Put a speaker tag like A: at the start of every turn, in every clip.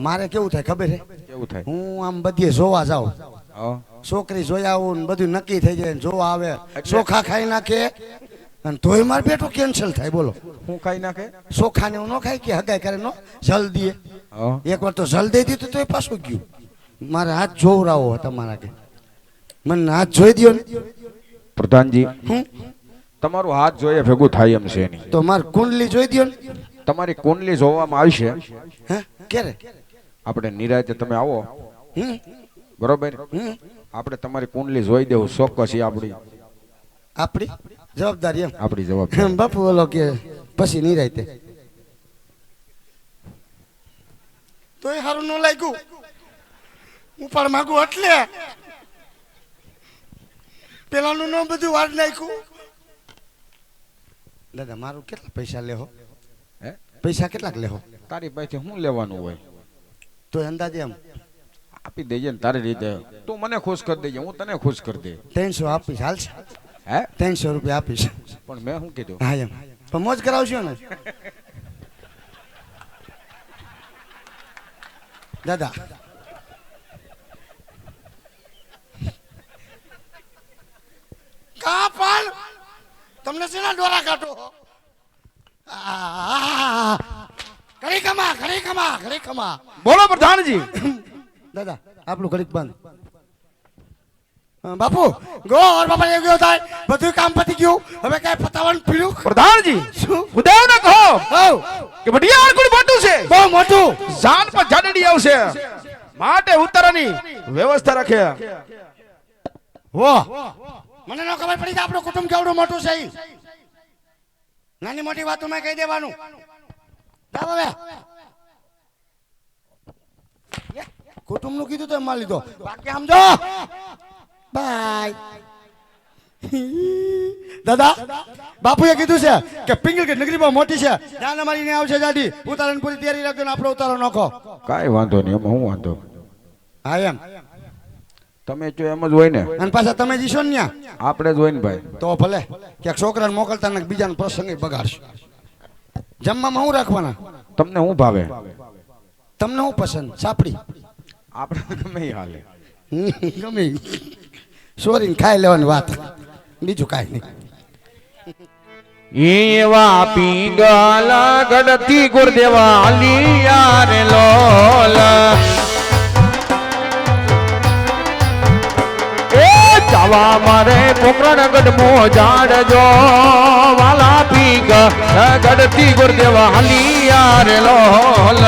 A: મારે કેવું થાય ખબર છે?
B: કેવું થાય?
A: હું આમ બધી જોવા જાઉં,
B: હા
A: છોકરી જોઈ આવું ને બધું નક્કી થઈ જાય, જોવા આવે, ચોખા ખાઈ નાખે અને તોય મારે બેઠું કેન્સલ થાય. બોલો
B: હું ખાઈ નાખે?
A: ચોખા ને હું ન ખાઈ કે હગાઈ કરે નો જલ દે. એક વાર તો જલ દઈ દીધું તો પાછું ગયું. મારે હાથ જોવરાવો તમારા કે મને હાથ જોઈ દો ને
B: પ્રધાનજી.
A: હું
B: તમારું હાથ જોઈએ ભેગું થાય એમ છે નહીં.
A: તો મારે કુંડલી જોઈ દો ને.
B: તમારી કુંડલી જોવામાં આવશે.
A: હે ક્યારે?
B: આપણે નિરાતે તમે આવો
A: હમ
B: બરોબર, આપણે તમારી કુંડલી જોઈ દેવું ચોક્કસ. એ આપણી
A: જવાબદારી એમ.
B: આપણી જવાબદારી.
A: બાપુ બોલો કે પછી નહીં રાતે તોય સારું ન લાગ્યું. હું પણ માગું એટલે પેલાનું નામ બધું વાર નાખ્યું. દાદા મારું કેટલા પૈસા લેહો?
B: હે
A: પૈસા કેટલાક લેહો?
B: તારી પાસે શું લેવાનું હોય
A: તો અંદાજે એમ
B: આપી દેજે ને તારી રીતે. તું મને ખુશ કરી દેજે, હું તને ખુશ કરી દે.
A: 300 આપીશ. હાલશે?
B: હે
A: 300 રૂપિયા આપીશ.
B: પણ મેં શું કીધું?
A: હા એમ પણ મોજ કરાવશો ને દાદા? કા પણ તમને શેના ડોરા કાઢો? ઘડી કમા.
B: બોલો પ્રધાનજી.
A: દાદા આપણું ઘડીક બંધ. બાપુ ગો ઓર બાપા એ ગયો થાય બધું કામ પતી ગયું. હવે કઈ પતાવવાનું પીડ્યું?
B: પ્રધાનજી
A: શું?
B: ઉદયને કહો
A: હોવ
B: કે બઢિયાર કોઈ મોટું છે,
A: બહુ મોટું.
B: જાન પર જાડડી આવશે માટે ઉતારવાની વ્યવસ્થા રાખે.
A: વાહ મને ન ખબર પડી કે આપણું કુટુંબ કેવડું મોટું છે. નાની મોટી વાતો મેં કહી દેવાનું. કુટુંબ નું કીધું તો એમાં લીધો. બાકી આમ જો બાય. દાદા બાપુએ કીધું છે કે પિંગલગઢ નગરી બહુ મોટી છે, જાન અમારી ને આવશે જાડી. ઉતારણ પૂરી તૈયારી રાખજો ને આપણો ઉતારો નાખો.
B: કાઈ વાંધો નહીં, એમાં હું વાંધો.
A: હા એમ
B: તમે જો એમ જ હોય ને,
A: અને પાછા તમે જીશો ને ન્યા
B: આપણે જ હોય ને ભાઈ.
A: તો ભલે ક્યાંક છોકરાને મોકલતા ને બીજાને પ્રસંગે બગાડશો. જમવામાં શું રાખવાના?
B: તમને શું ભાવે?
A: તમને શું પસંદ? સાપડી?
B: આપણે ગમે એ હાલે.
A: ગમે સોરી ખાઈ લેવાની વાત, બીજું કાંઈ નહીં.
B: એવા પિંગલ ગડતી ગુરદેવા આલિયા રે લોલ. એ જાવા મારે પોકરણ ગઢમો જાડજો વાલા પીગ ગડતી ગુરદેવા આલિયા રે લોલ.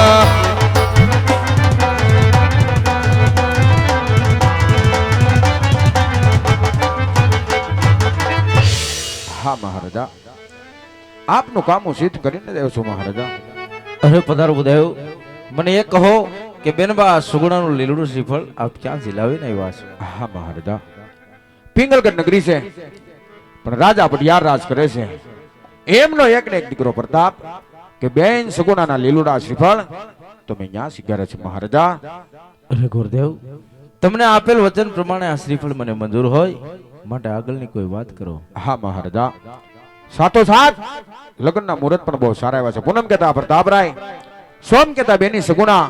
B: હા મહારાજા, આપનું કામ હું સિદ્ધ કરીને દેવ છું મહારાજા.
C: અરે પધારો બધાયો. મને એ કહો કે બેનબા સુગુણાનું લીલું શ્રીફળ આપ ક્યાં જિલાવીને આવ્યા છો?
B: હા મહારાજા, પિંગલગઢ નગરી છે પણ રાજા બઢિયાર રાજ કરે છે. એમનો એક ને એક દીકરો પ્રતાપ કે બેન સગુણાના લીલુડા શ્રીફળ તમે ન્યા શીખ્યા છે મહારાજા.
C: અરે ગુરુદેવ, તમને આપેલ વચન પ્રમાણે આ શ્રીફળ મને મંજૂર હોય માટે આગળની કોઈ વાત કરો.
B: હા મહારાજા, સાથો સાથ લગ્નના મુહૂર્ત પણ બહુ સારા આવ્યા છે. પૂનમ કહેતા પ્રતાપરાય, સોમ કહેતા બેની સગુણા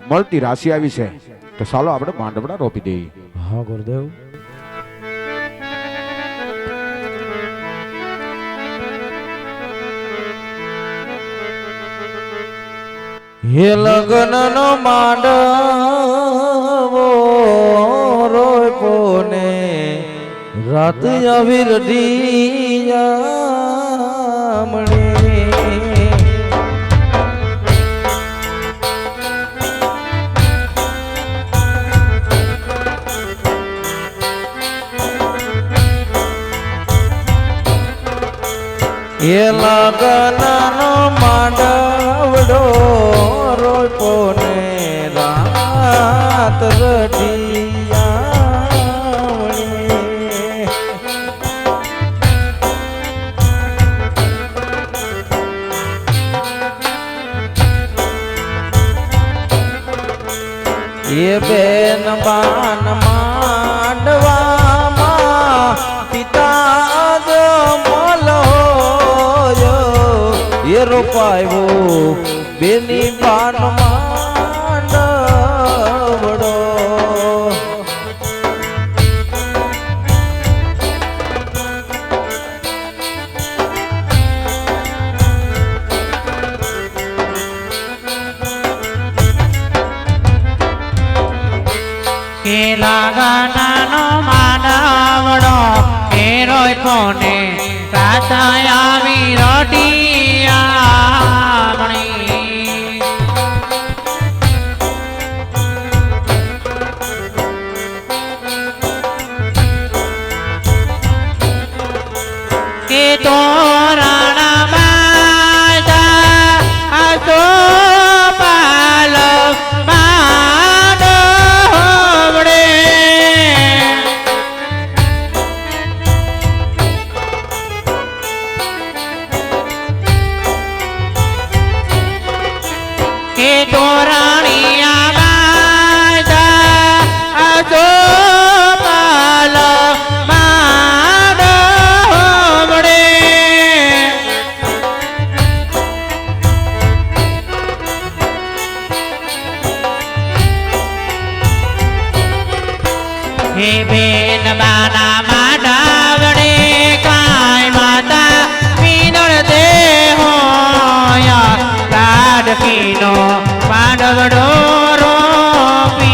B: મળતી રાશિ આવી છે, તો ચાલો આપણે માંડવડા રોપી દઈએ.
C: હા ગુરુદેવ. હે લગ્નનો માંડવો રોપો ને રાત આવી રઢિયામણી. એ લગનનો માંડવડો રોપો ને રાત રઢિયામણી. એ બેન બાન માંડવામાં પિતા જ મોલો એ રોપાયો બેની બાન માંડ
D: કોને રાતા આવી રોટિયા કે તોરાણા બાજા આસો પાલ માંડવડે કે તોરાણિયા બાજા આસો પાલ હે બેન બાના માંડવડે કાય માતા પીનળ દે હોયા લાડકીનો માંડવડો રોપિયો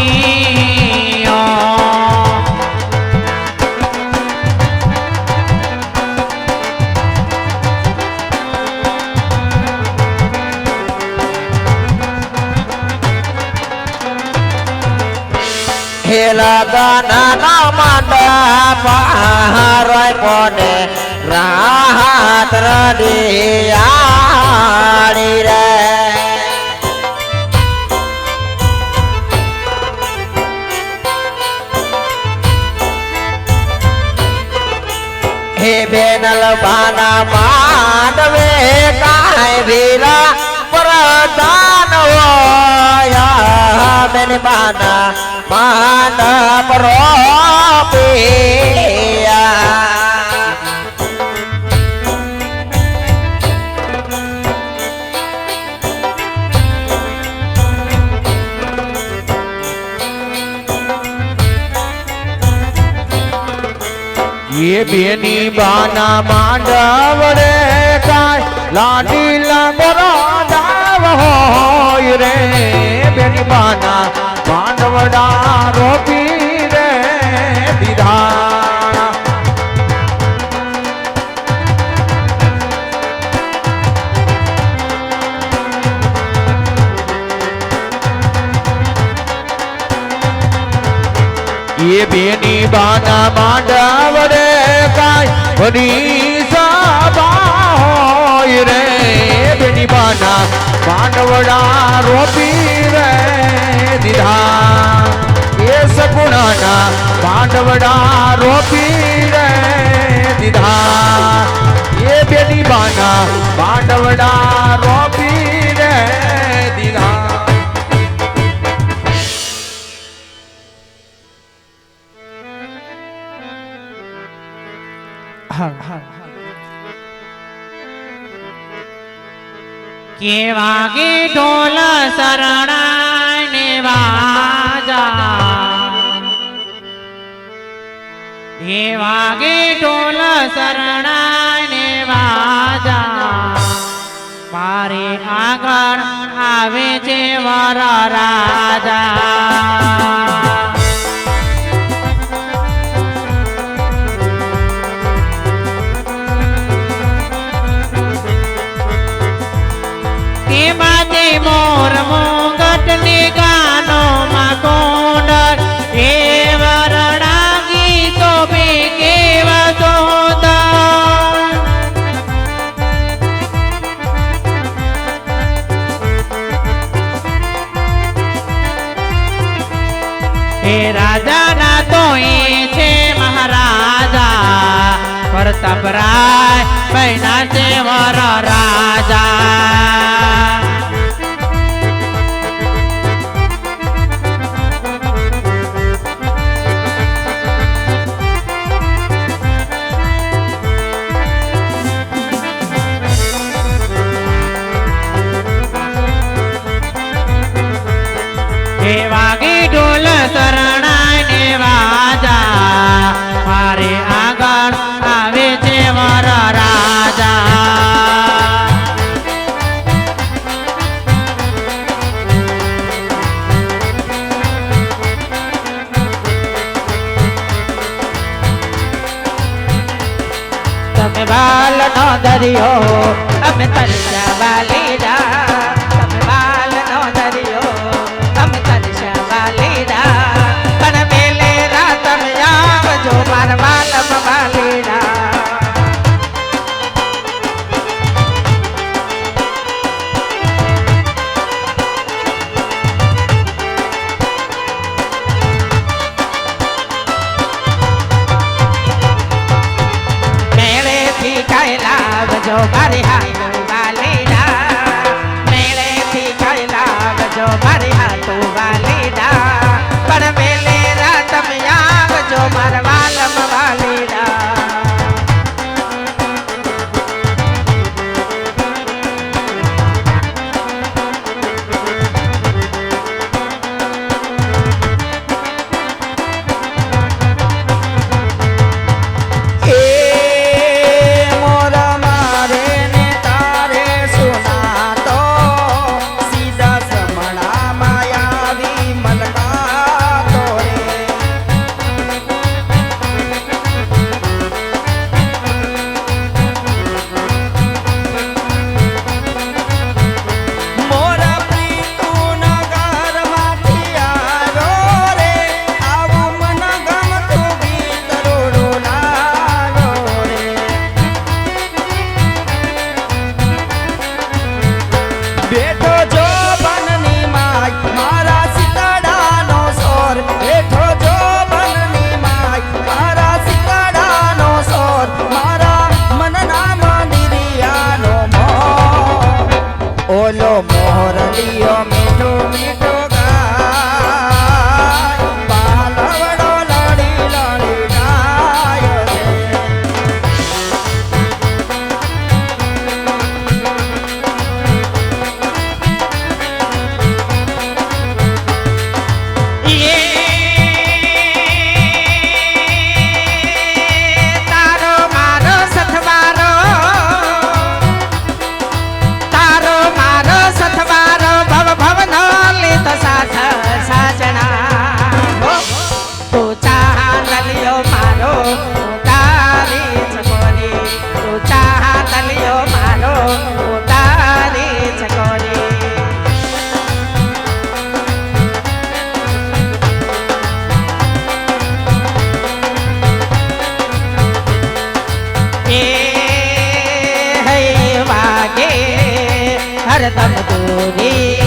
E: હેલા દાના માંડા પહારોય કોને રાહત રડિયાળી રે હે બેનલ બાના માંડવે કાય વીરા પ્રદાન હોયા બેન બાના માંડપ રોપિયા
B: ये बेनी बाना માંડવડે કાય લાડી લંગરા દાવ હોય રે બેની બાના માંડવડા રોપી રે દીધા ये बेनी बाना માંડવડે કાય ભરી સભા હોય રે બેની બાના માંડવડા રોપી રે દીધા એ સગુણાના માંડવડા રોપી રે દીધા એ બેની બાના માંડવડા રોપી રે દીધા
D: કે વાગે ઢોલ શરણાય ને વાજા હે વાગે ઢોલ શરણાય ને વાજા મારે આગળ આવે છે વર રાજા મોર મોગટ ને ગાનો માં કોંડર હે વરણા ગીતો બે કેવા સોદા હે રાજા ના તો એ છે મહારાજા પ્રતાપરાય બહેના છે વર રાજા હે વાગે ઢોલ શરણાય ને વાજા મારે આગળ આવે છે વર રાજા બાલ નો દરિયો અમે તરસવા લીધા તમે બાલ નો દરિયો અમે તરસવા લીધા પણ મેલે રાત તમે આવજો મારા બાલ લીધા જો મારી હાથો વાલીડા મેળેથી કઈ લાવજો મારી હાથો વાલીડા પણ મેલે રાત તમે આવજો મારા વાલમ વાલીડા ઓલો મોરલિયો મીઠો મીઠો ગાય પાલવડો લડી લડી ગાય તારો મારો સથવારો સથવારો ભવ ભવ નો લીધો સાથ સાજણા તું ચાહલિયો મારો તારી ચકોરી તું ચાહલિયો મારો તારી ચકોરી એ હૈ વાગે હરદમ દૂરી